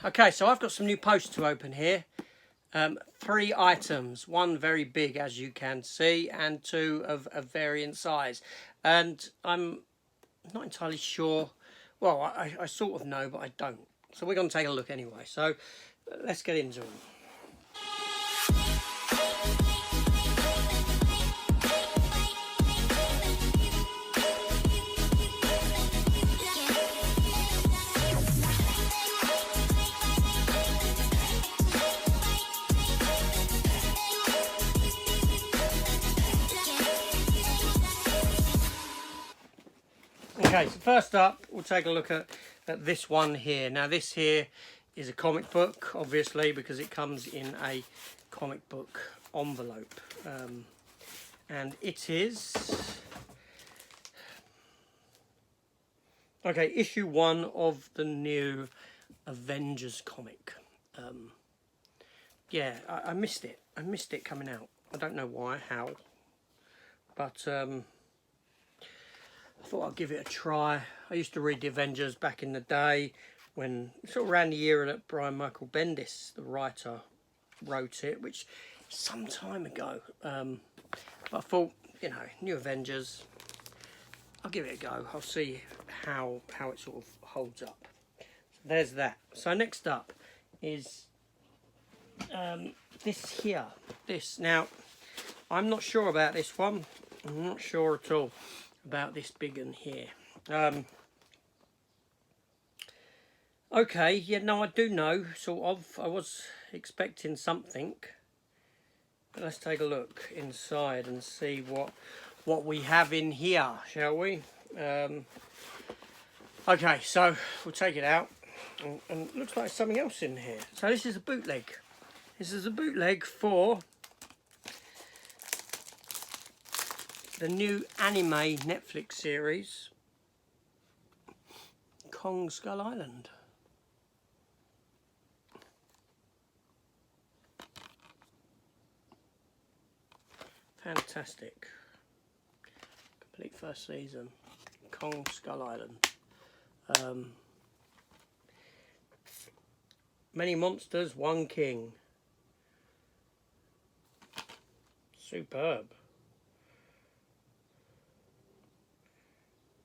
Okay, so I've got some new posts to open here. 3 items, one very big as you can see, and 2 of varying size. And I'm not entirely sure. Well, I sort of know, but I don't. So we're going to take a look anyway. So let's get into them. Okay, so first up, we'll take a look at this one here. Now, this here is a comic book, obviously, because it comes in a comic book envelope. And it is... Okay, issue 1 of the new Avengers comic. Yeah, I missed it. I missed it coming out. I don't know why, how. But... I thought I'd give it a try. I used to read the Avengers back in the day when, sort of around the year that Brian Michael Bendis, the writer, wrote it, which some time ago. But I thought, you know, new Avengers, I'll give it a go. I'll see how it sort of holds up. So there's that. So next up is this here. This. Now, I'm not sure about this one. I'm not sure at all about this big one here. Okay, yeah, no, I do know, sort of. I was expecting something. But let's take a look inside and see what we have in here, shall we? Okay, so we'll take it out. And it looks like there's something else in here. So this is a bootleg. This is a bootleg for the new anime Netflix series, Kong Skull Island. Fantastic. Complete first season. Kong Skull Island. Many monsters, one king. Superb.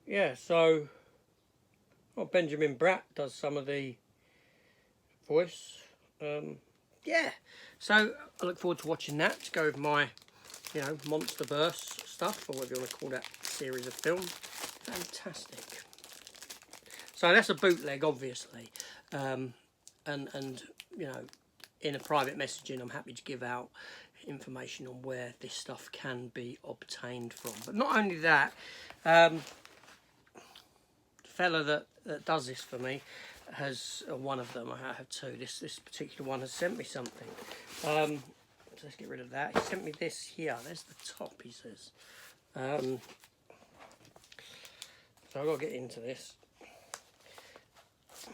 Yeah, so Benjamin Bratt does some of the voice. Yeah, so I look forward to watching that to go with my, you know, Monsterverse stuff, or whatever you want to call that series of film. Fantastic. So that's a bootleg, obviously, and you know, in a private messaging, I'm happy to give out information on where this stuff can be obtained from. But not only that. Fella that does this for me has one of them. I have 2. This particular one has sent me something. So let's get rid of that. He sent me this here. There's the top, he says. So I've got to get into this.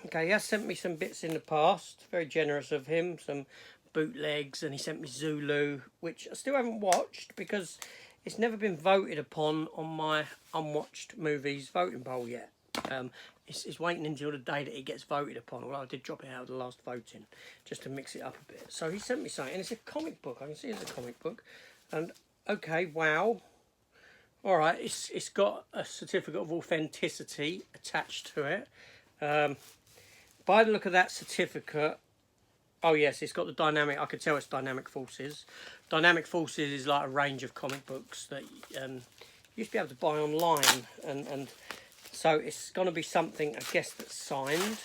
Okay, he has sent me some bits in the past. Very generous of him. Some bootlegs, and he sent me Zulu, which I still haven't watched because it's never been voted upon on my unwatched movies voting poll yet. It's waiting until the day that it gets voted upon. Well, I did drop it out of the last voting just to mix it up a bit. So he sent me something, and it's a comic book. I can see it's a comic book. And okay, wow. All right, it's got a certificate of authenticity attached to it. By the look of that certificate, oh yes, it's got the dynamic. I could tell it's Dynamic Forces. Dynamic Forces is like a range of comic books that you used to be able to buy online, and so it's going to be something, I guess, that's signed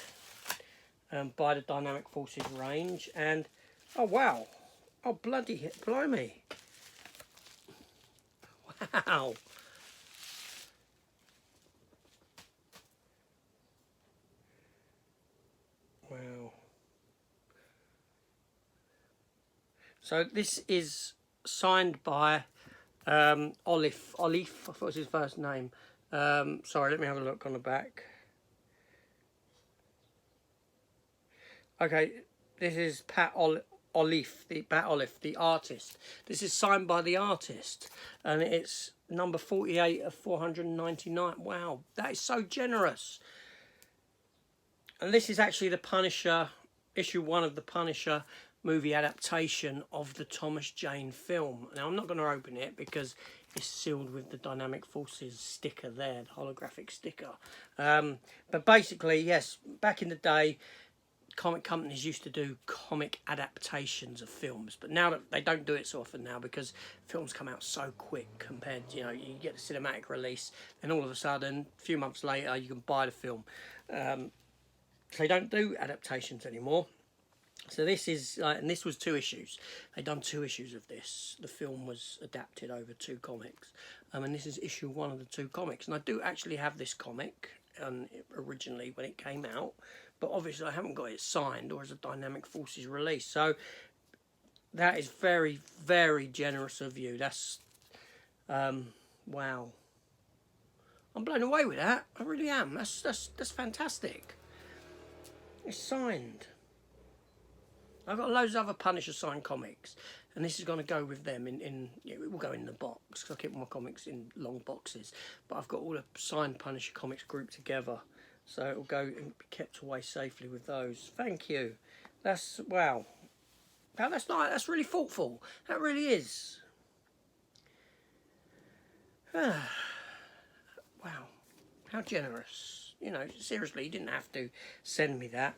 by the Dynamic Forces range. And, oh, wow. Oh, bloody blimey. Wow. Wow. So this is signed by Olive, I thought it was his first name. Sorry, let me have a look on the back. Okay, this is Pat Olive, the artist. This is signed by the artist, and it's number 48 of 499. Wow, that is so generous. And this is actually the Punisher issue 1 of the Punisher movie adaptation of the Thomas Jane film. Now, I'm not going to open it because it's sealed with the Dynamic Forces sticker there, the holographic sticker. But basically, yes, back in the day, comic companies used to do comic adaptations of films, but now that they don't do it so often now because films come out so quick compared, you know, you get the cinematic release and all of a sudden a few months later you can buy the film. So they don't do adaptations anymore. So this is and this was 2 issues. They've done 2 issues of this. The film was adapted over 2 comics, and this is issue 1 of the 2 comics. And I do actually have this comic originally when it came out, but obviously I haven't got it signed or as a Dynamic Forces release. So that is very, very generous of you. That's wow. I'm blown away with that. I really am. That's fantastic. It's signed. I've got loads of other Punisher signed comics, and this is going to go with them it will go in the box, because I keep my comics in long boxes, but I've got all the signed Punisher comics grouped together, so it will go and be kept away safely with those. Thank you. That's, wow. Now, that's nice. That's really thoughtful. That really is. Wow. How generous. You know, seriously, you didn't have to send me that.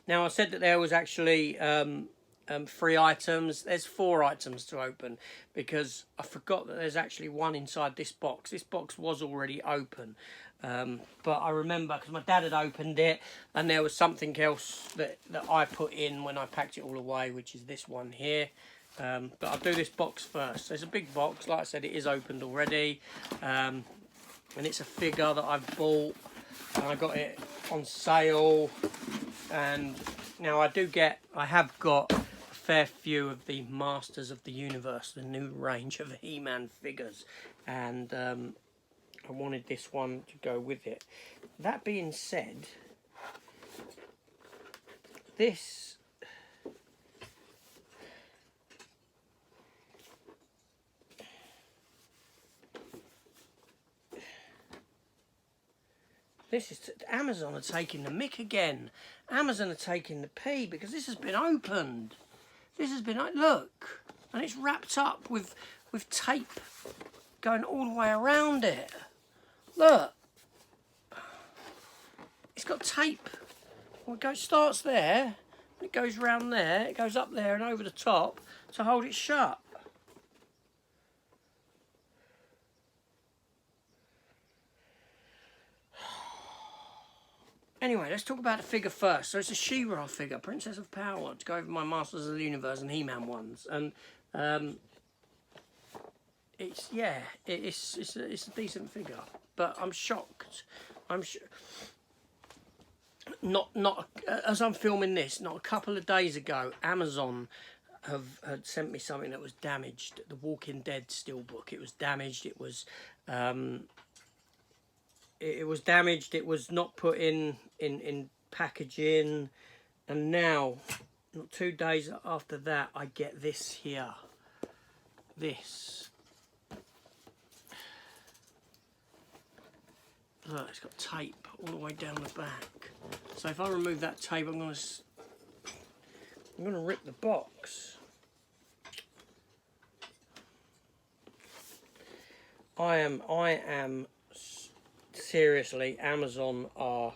Now, I said that there was actually 3 items. There's 4 items to open because I forgot that there's actually 1 inside this box. This box was already open, but I remember because my dad had opened it and there was something else that I put in when I packed it all away, which is this one here. But I'll do this box first. There's a big box. Like I said, it is opened already, and it's a figure that I've bought, and I got it on sale. And now I have got a fair few of the Masters of the Universe, the new range of He-Man figures, and I wanted this one to go with it. That being said, this is Amazon are taking the mick again. Amazon are taking the pee because this has been opened. This has been, look, and it's wrapped up with tape going all the way around it. Look, it's got tape. Well, it starts there, it goes round there, it goes up there and over the top to hold it shut. Anyway, let's talk about the figure first. So it's a She-Ra figure, Princess of Power, to go over my Masters of the Universe and He-Man ones. And it's a decent figure, but I'm shocked. Not as I'm filming this, not a couple of days ago, Amazon had sent me something that was damaged. The Walking Dead steelbook. It was damaged. It was damaged. It was not put in packaging, and now, not 2 days after that, I get this here. This. Look, it's got tape all the way down the back. So if I remove that tape, I'm gonna rip the box. I am. Seriously, Amazon are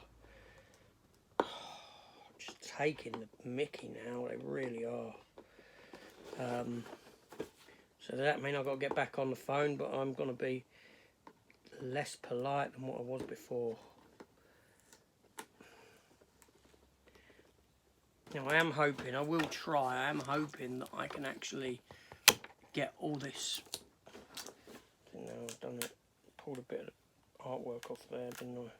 just taking the mickey now. They really are. So does that mean I've got to get back on the phone? But I'm going to be less polite than what I was before. Now, I am hoping, I will try, I am hoping that I can actually get all this. I think now I've done it, pulled a bit of artwork off there, didn't I?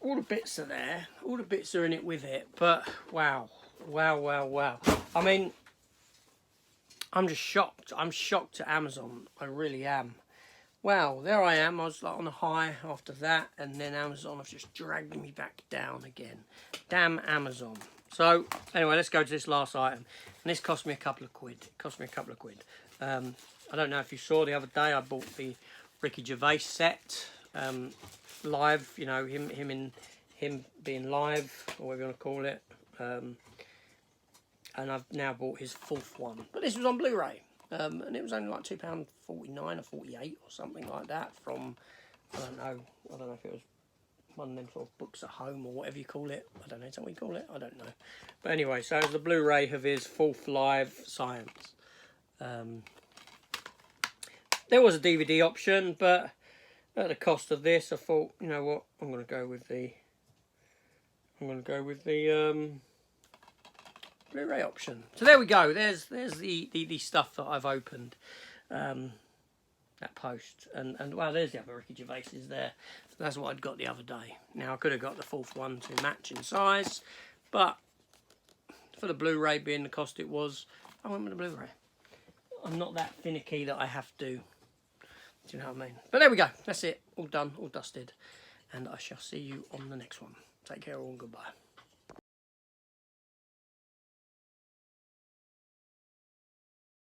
All the bits are there, all the bits are in it with it, but wow. I mean, I'm just shocked. I'm shocked at Amazon, I really am. Wow, there I am. I was like on a high after that, and then Amazon have just dragged me back down again. Damn Amazon. So anyway, let's go to this last item, and this cost me a couple of quid. I don't know if you saw the other day, I bought the Ricky Gervais set, live. You know, him being live, or whatever you want to call it. And I've now bought his 4th one, but this was on Blu-ray, and it was only like £2.49 or 48 or something like that. From I don't know if it was one of them sort of books at home or whatever you call it. I don't know, is that what you call it? I don't know. But anyway, so it's the Blu-ray of his 4th live Science. There was a DVD option, but at the cost of this, I thought, you know what, I'm going to go with the Blu-ray option. So there we go. There's the stuff that I've opened. That post, and well, there's the other Ricky Gervais is there. So that's what I'd got the other day. Now I could have got the 4th one to match in size, but for the Blu-ray being the cost it was, I went with the Blu-ray. I'm not that finicky that I have to. Do you know what I mean? But there we go. That's it. All done. All dusted. And I shall see you on the next one. Take care all and goodbye.